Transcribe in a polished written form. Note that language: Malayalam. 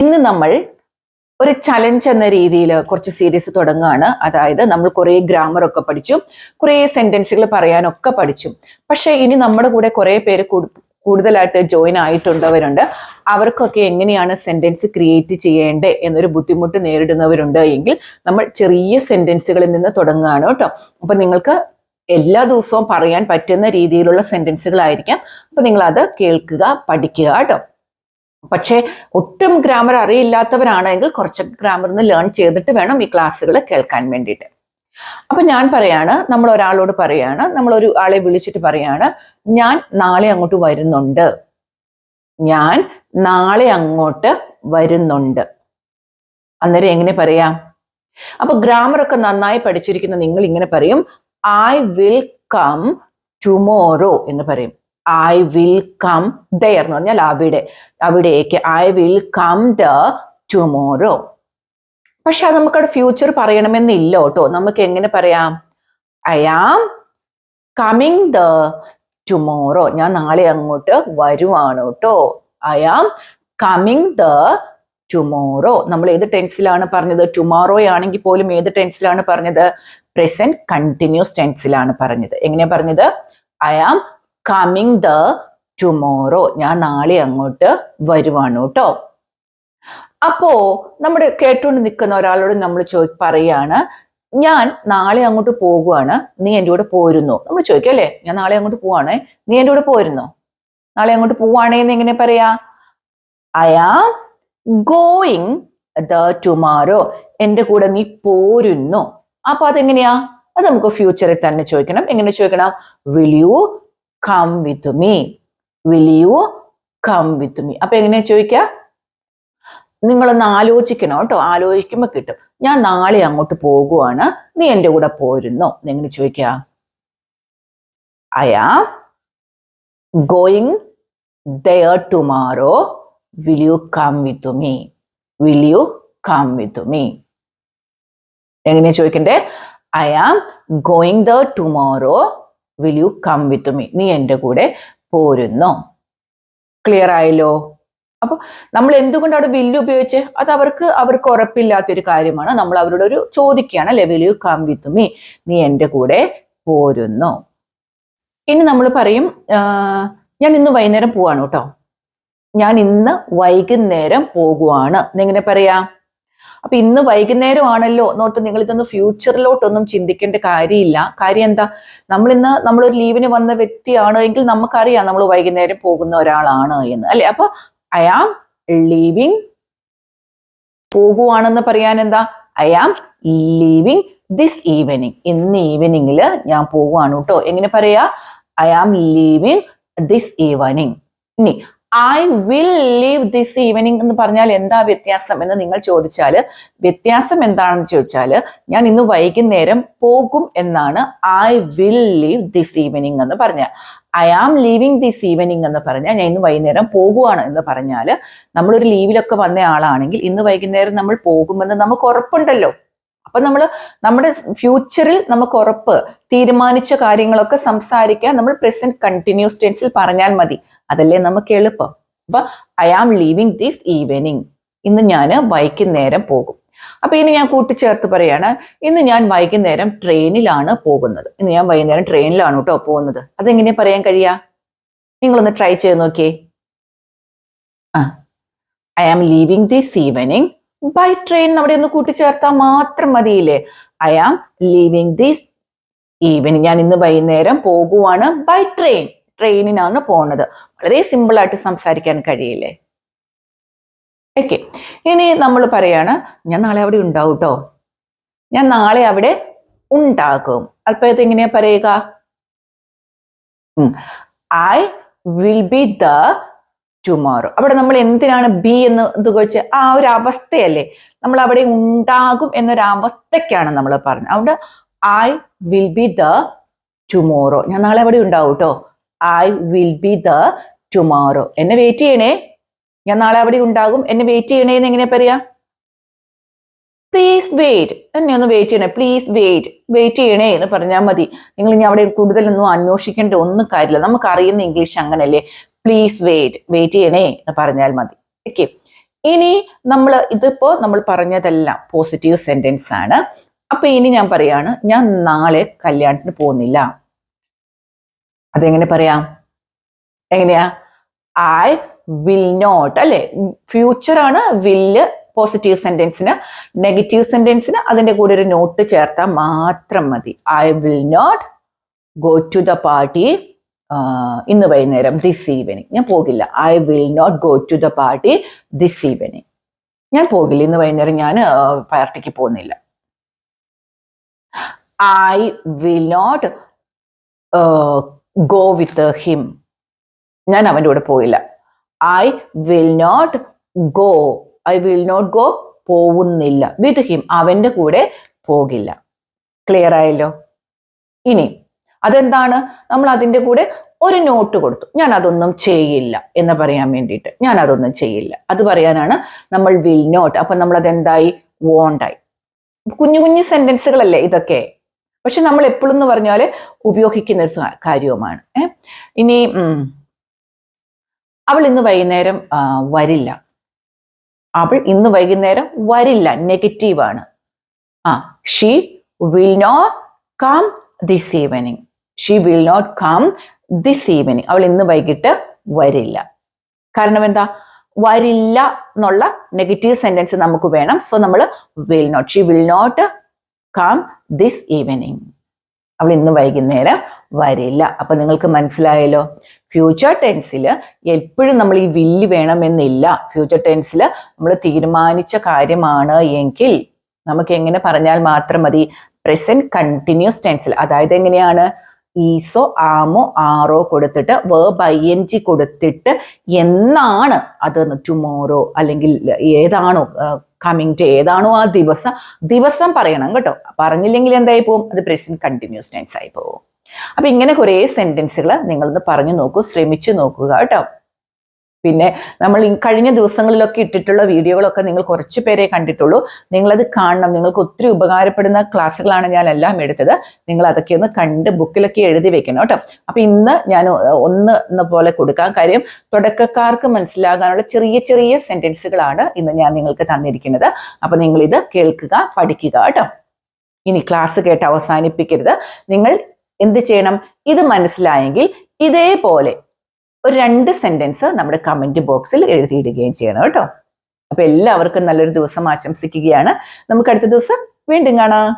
ഇന്ന് നമ്മൾ ഒരു ചലഞ്ച് എന്ന രീതിയിൽ കുറച്ച് സീരീസ് തുടങ്ങുകയാണ്. അതായത് നമ്മൾ കുറേ ഗ്രാമർ ഒക്കെ പഠിച്ചു, കുറേ സെന്റൻസുകൾ പറയാനൊക്കെ പഠിച്ചു. പക്ഷെ ഇനി നമ്മുടെ കൂടെ കുറേ പേര് കൂടുതലായിട്ട് ജോയിൻ ആയിട്ടുള്ളവരുണ്ട്. അവർക്കൊക്കെ എങ്ങനെയാണ് സെന്റൻസ് ക്രിയേറ്റ് ചെയ്യേണ്ടത് എന്നൊരു ബുദ്ധിമുട്ട് നേരിടുന്നവരുണ്ട് എങ്കിൽ നമ്മൾ ചെറിയ സെന്റൻസുകളിൽ നിന്ന് തുടങ്ങുകയാണ് കേട്ടോ. അപ്പൊ നിങ്ങൾക്ക് എല്ലാ ദിവസവും പറയാൻ പറ്റുന്ന രീതിയിലുള്ള സെന്റൻസുകളായിരിക്കാം. അപ്പൊ നിങ്ങൾ അത് കേൾക്കുക, പഠിക്കുക കേട്ടോ. പക്ഷേ ഒട്ടും ഗ്രാമർ അറിയില്ലാത്തവരാണെങ്കിൽ കുറച്ച് ഗ്രാമറിന്ന് ലേൺ ചെയ്തിട്ട് വേണം ഈ ക്ലാസ്സുകൾ കേൾക്കാൻ വേണ്ടിയിട്ട്. അപ്പൊ ഞാൻ പറയാണ്, നമ്മൾ ഒരാളോട് പറയാണ്, നമ്മൾ ഒരു ആളെ വിളിച്ചിട്ട് പറയാണ്, ഞാൻ നാളെ അങ്ങോട്ട് വരുന്നുണ്ട്. ഞാൻ നാളെ അങ്ങോട്ട് വരുന്നുണ്ട്. അന്നേരം എങ്ങനെ പറയാം? അപ്പൊ ഗ്രാമർ ഒക്കെ നന്നായി പഠിച്ചിരിക്കുന്ന നിങ്ങൾ ഇങ്ങനെ പറയും, ഐ വിൽ കം ടുമോറോ എന്ന് പറയും. ഐ വിൽ കം ദയർ എന്ന് പറഞ്ഞാൽ അവിടേക്ക്. I will come the tomorrow. പക്ഷെ അത് നമുക്കവിടെ ഫ്യൂച്ചർ പറയണമെന്നില്ല കേട്ടോ. നമുക്ക് എങ്ങനെ പറയാം? I am coming the tomorrow. ഞാൻ നാളെ അങ്ങോട്ട് വരുവാണ് കേട്ടോ. I am coming the tomorrow. നമ്മൾ ഏത് ടെൻസിലാണ് പറഞ്ഞത്? ടുമോറോ ആണെങ്കിൽ പോലും ഏത് ടെൻസിലാണ് പറഞ്ഞത്? പ്രസന്റ് കണ്ടിന്യൂസ് ടെൻസിലാണ് പറഞ്ഞത്. എങ്ങനെയാ പറഞ്ഞത്? I am coming the tomorrow. ഞാൻ നാളെ അങ്ങോട്ട് വരുവാണ് കേട്ടോ. അപ്പോ നമ്മുടെ കേട്ടുകൊണ്ട് നിൽക്കുന്ന ഒരാളോട് നമ്മൾ പറയാണ്, ഞാൻ നാളെ അങ്ങോട്ട് പോകുവാണ്, നീ എൻ്റെ കൂടെ പോരുന്നോ? നമ്മൾ ചോദിക്കും അല്ലേ, ഞാൻ നാളെ അങ്ങോട്ട് പോവാണേ, നീ എൻ്റെ കൂടെ പോരുന്നോ? നാളെ അങ്ങോട്ട് പോവാണേന്ന് എങ്ങനെ പറയാ? I am going the tomorrow. എൻ്റെ കൂടെ നീ പോരുന്നോ? അപ്പൊ അതെങ്ങനെയാ? അത് നമുക്ക് ഫ്യൂച്ചറിൽ തന്നെ ചോദിക്കണം. എങ്ങനെ ചോദിക്കണം? Will you come with me? Will you come with me? അപ്പൊ എങ്ങനെയാ ചോദിക്കുക? നിങ്ങളൊന്ന് ആലോചിക്കണം കേട്ടോ. ആലോചിക്കുമ്പോൾ കിട്ടും. ഞാൻ നാളെ അങ്ങോട്ട് പോകുവാണ്, നീ എൻ്റെ കൂടെ പോരുന്നോ? എങ്ങനെ ചോദിക്കുക? I am going there tomorrow. Will you come with me? Will you come with me? എങ്ങനെയാ ചോദിക്കണ്ടേ? I am going the tomorrow. Will you come with me? നീ എൻ്റെ കൂടെ പോരുന്നോ? ക്ലിയർ ആയല്ലോ? അപ്പൊ നമ്മൾ എന്തുകൊണ്ട് അവിടെ വില്ല് ഉപയോഗിച്ച്? അത് അവർക്ക് ഉറപ്പില്ലാത്തൊരു കാര്യമാണ്. നമ്മൾ അവരോട് ഒരു ചോദിക്കുകയാണ് അല്ലെ, will you come with me? നീ എൻ്റെ കൂടെ പോരുന്നോ? ഇനി നമ്മൾ പറയും, ഞാൻ ഇന്ന് വൈകുന്നേരം പോവാണ് കേട്ടോ. ഞാൻ ഇന്ന് വൈകുന്നേരം പോകുവാണ് എന്നെങ്ങനെ പറയാം? അപ്പൊ ഇന്ന് വൈകുന്നേരം ആണല്ലോ എന്നോർത്ത് നിങ്ങൾ ഇതൊന്നും ഫ്യൂച്ചറിലോട്ടൊന്നും ചിന്തിക്കേണ്ട കാര്യമില്ല. കാര്യം എന്താ? നമ്മളൊരു ലീവിന് വന്ന വ്യക്തിയാണ് എങ്കിൽ നമുക്കറിയാം നമ്മൾ വൈകുന്നേരം പോകുന്ന ഒരാളാണ് എന്ന് അല്ലെ. അപ്പൊ ഐ ആം ലീവിങ്, പോകുവാണെന്ന് പറയാൻ എന്താ? I am leaving this evening. ഇന്ന് ഈവനിങ്ങിൽ ഞാൻ പോവുകയാണ് കേട്ടോ. എങ്ങനെ പറയാ? I am leaving this evening. ഇനി I will leave this evening എന്ന് പറഞ്ഞാൽ എന്താ വ്യത്യാസം എന്ന് നിങ്ങൾ ചോദിച്ചാൽ, വ്യത്യാസം എന്താണെന്ന് ചോദിച്ചാൽ, ഞാൻ ഇന്ന് വൈകുന്നേരം പോകും എന്നാണ് I will leave this evening എന്ന് പറഞ്ഞാൽ. I am leaving this evening എന്ന് പറഞ്ഞാൽ ഞാൻ ഇന്ന് വൈകുന്നേരം പോകുവാണ് എന്ന് പറഞ്ഞാൽ, നമ്മളൊരു ലീവിലൊക്കെ വന്ന ആളാണെങ്കിൽ ഇന്ന് വൈകുന്നേരം നമ്മൾ പോകുമെന്ന് നമുക്ക് ഉറപ്പുണ്ടല്ലോ. അപ്പൊ നമ്മുടെ ഫ്യൂച്ചറിൽ നമുക്ക് ഉറപ്പ്, തീരുമാനിച്ച കാര്യങ്ങളൊക്കെ സംസാരിക്കാൻ നമ്മൾ പ്രസന്റ് കണ്ടിന്യൂസ് ടെൻസിൽ പറഞ്ഞാൽ മതി. അതല്ലേ നമുക്ക് എളുപ്പം. അപ്പൊ I am leaving this evening. ഇന്ന് ഞാൻ വൈകുന്നേരം പോകും. അപ്പൊ ഇനി ഞാൻ കൂട്ടിച്ചേർത്ത് പറയാണ്, ഇന്ന് ഞാൻ വൈകുന്നേരം ട്രെയിനിലാണ് പോകുന്നത്. ഇന്ന് ഞാൻ വൈകുന്നേരം ട്രെയിനിലാണ് കേട്ടോ പോകുന്നത്. അതെങ്ങനെ പറയാൻ കഴിയാ? നിങ്ങളൊന്ന് ട്രൈ ചെയ്ത് നോക്കിയേ. I am leaving this evening by train. അവിടെ ഒന്ന് കൂട്ടിച്ചേർത്താൽ മാത്രം മതിയില്ലേ? I am leaving this evening. ഞാൻ ഇന്ന് വൈകുന്നേരം പോകുവാണ് ബൈ ട്രെയിൻ. ട്രെയിനിനാണ് പോകുന്നത്. വളരെ സിമ്പിൾ ആയിട്ട് സംസാരിക്കാൻ കഴിയില്ലേ? ഓക്കെ. ഇനി നമ്മൾ പറയാണ്, ഞാൻ നാളെ അവിടെ ഉണ്ടാവും കേട്ടോ. ഞാൻ നാളെ അവിടെ ഉണ്ടാകും. അപ്പൊ ഇതെങ്ങനെയാ പറയുക? I will be the tomorrow. അവിടെ നമ്മൾ എന്തിനാണ് ബി എന്ന് ഇത് വെച്ച്? ആ ഒരു അവസ്ഥയല്ലേ, നമ്മൾ അവിടെ ഉണ്ടാകും എന്നൊരവസ്ഥയ്ക്കാണ് നമ്മൾ പറഞ്ഞത്. അതുകൊണ്ട് I will be the tomorrow. ഞാൻ നാളെ അവിടെ ഉണ്ടാവും കേട്ടോ. I will be the tomorrow. എന്നെ വെയിറ്റ് ചെയ്യണേ. ഞാൻ നാളെ അവിടെ ഉണ്ടാകും, എന്നെ വെയിറ്റ് ചെയ്യണേ എന്ന് എങ്ങനെ പറയാ? Please wait. എന്നെ ഒന്ന് വെയിറ്റ് ചെയ്യണേ, പ്ലീസ് വെയിറ്റ് ചെയ്യണേ എന്ന് പറഞ്ഞാൽ മതി. നിങ്ങൾ ഇനി അവിടെ കൂടുതലൊന്നും അന്വേഷിക്കേണ്ട ഒന്നും കാര്യമില്ല. നമുക്ക് അറിയുന്ന ഇംഗ്ലീഷ് അങ്ങനല്ലേ. പ്ലീസ് വെയിറ്റ് ചെയ്യണേ എന്ന് പറഞ്ഞാൽ മതി. ഓക്കെ. ഇനി ഇതിപ്പോ നമ്മൾ പറഞ്ഞതെല്ലാം പോസിറ്റീവ് സെന്റൻസ് ആണ്. അപ്പൊ ഇനി ഞാൻ പറയാണ്, ഞാൻ നാളെ കല്യാണത്തിന് പോകുന്നില്ല. അതെങ്ങനെ പറയാം? എങ്ങനെയാ? ഐ വിൽ നോട്ട്, അല്ലെ? ഫ്യൂച്ചർ ആണ് വില്ല് പോസിറ്റീവ് സെന്റൻസിന്. നെഗറ്റീവ് സെന്റൻസിന് അതിന്റെ കൂടെ ഒരു നോട്ട് ചേർത്താൽ മാത്രം മതി. I will not go to the party ഇന്ന് വൈകുന്നേരം, ദിസ് ഈവനിങ്. ഞാൻ പോകില്ല. I will not go to the party this evening. ഞാൻ പോകില്ല, ഇന്ന് വൈകുന്നേരം ഞാൻ പാർട്ടിക്ക് പോകുന്നില്ല. I will not go with him. ഞാൻ അവൻ്റെ കൂടെ പോയില്ല. I will not go, I will not go, പോകുന്നില്ല. വിത്ത് ഹിം, അവൻ്റെ കൂടെ പോകില്ല. ക്ലിയർ ആയല്ലോ? ഇനി അതെന്താണ്? നമ്മൾ അതിൻ്റെ കൂടെ ഒരു നോട്ട് കൊടുത്തു, ഞാൻ അതൊന്നും ചെയ്യില്ല എന്ന് പറയാൻ വേണ്ടിയിട്ട്. ഞാൻ അതൊന്നും ചെയ്യില്ല, അത് പറയാനാണ് നമ്മൾ വിൽ നോട്ട്. അപ്പൊ നമ്മൾ അതെന്തായി? വോണ്ടായി. കുഞ്ഞു കുഞ്ഞു സെന്റൻസുകളല്ലേ ഇതൊക്കെ, പക്ഷെ നമ്മൾ എപ്പോഴും എന്ന് പറഞ്ഞാൽ ഉപയോഗിക്കുന്ന ഒരു കാര്യവുമാണ്. ഇനി അവൾ ഇന്ന് വൈകുന്നേരം വരില്ല. അവൾ ഇന്ന് വൈകുന്നേരം വരില്ല, നെഗറ്റീവാണ്. She will not come this evening. She will not come this evening. അവൾ ഇന്ന് വൈകിട്ട് വരില്ല. കാരണം എന്താ? വരില്ല എന്നുള്ള നെഗറ്റീവ് സെന്റൻസ് നമുക്ക് വേണം. സോ നമ്മൾ will not, she will not come this evening. അവൾ ഇന്ന് വൈകുന്നേരം വരില്ല. അപ്പൊ നിങ്ങൾക്ക് മനസ്സിലായല്ലോ? ഫ്യൂച്ചർ ടെൻസിൽ എപ്പോഴും നമ്മൾ ഈ വില്ല് വേണമെന്നില്ല. ഫ്യൂച്ചർ ടെൻസിൽ നമ്മൾ തീരുമാനിച്ച കാര്യമാണ് എങ്കിൽ നമുക്ക് എങ്ങനെ പറഞ്ഞാൽ മാത്രം മതി? പ്രസന്റ് കണ്ടിന്യൂസ് ടെൻസിൽ. അതായത് എങ്ങനെയാണ്? ഈസോ ആമോ ആറോ കൊടുത്തിട്ട് വേർബ് ing കൊടുത്തിട്ട് എന്നാണ് അത്, ടുമോറോ അല്ലെങ്കിൽ ഏതാണോ കമ്മിങ് ഡേ, ഏതാണോ ആ ദിവസം പറയണം കേട്ടോ. പറഞ്ഞില്ലെങ്കിൽ എന്തായി പോകും? അത് പ്രസന്റ് കണ്ടിന്യൂസ് ടെൻസ് ആയി പോകും. അപ്പൊ ഇങ്ങനെ കുറെ സെന്റൻസുകൾ നിങ്ങളൊന്ന് പറഞ്ഞു നോക്കൂ, ശ്രമിച്ചു നോക്കുക കേട്ടോ. പിന്നെ നമ്മൾ കഴിഞ്ഞ ദിവസങ്ങളിലൊക്കെ ഇട്ടിട്ടുള്ള വീഡിയോകളൊക്കെ നിങ്ങൾ കുറച്ച് പേരെ കണ്ടിട്ടുള്ളൂ. നിങ്ങളത് കാണണം. നിങ്ങൾക്ക് ഒത്തിരി ഉപകാരപ്പെടുന്ന ക്ലാസ്സുകളാണ് ഞാൻ എല്ലാം എടുത്തത്. നിങ്ങൾ അതൊക്കെ ഒന്ന് കണ്ട് ബുക്കിലൊക്കെ എഴുതി വെക്കണം കേട്ടോ. അപ്പൊ ഇന്ന് ഞാൻ ഒന്ന് പോലെ കൊടുക്കാൻ കാര്യം, തുടക്കക്കാർക്ക് മനസ്സിലാകാനുള്ള ചെറിയ ചെറിയ സെന്റൻസുകളാണ് ഇന്ന് ഞാൻ നിങ്ങൾക്ക് തന്നിരിക്കുന്നത്. അപ്പൊ നിങ്ങൾ ഇത് കേൾക്കുക, പഠിക്കുക കേട്ടോ. ഇനി ക്ലാസ് കേട്ട് അവസാനിപ്പിക്കരുത്. നിങ്ങൾ എന്ത് ചെയ്യണം? ഇത് മനസ്സിലായെങ്കിൽ ഇതേപോലെ ഒരു 2 സെന്റൻസ് നമ്മുടെ കമന്റ് ബോക്സിൽ എഴുതിയിടുകയും ചെയ്യണം കേട്ടോ. അപ്പൊ എല്ലാവർക്കും നല്ലൊരു ദിവസം ആശംസിക്കുകയാണ്. നമുക്ക് അടുത്ത ദിവസം വീണ്ടും കാണാം.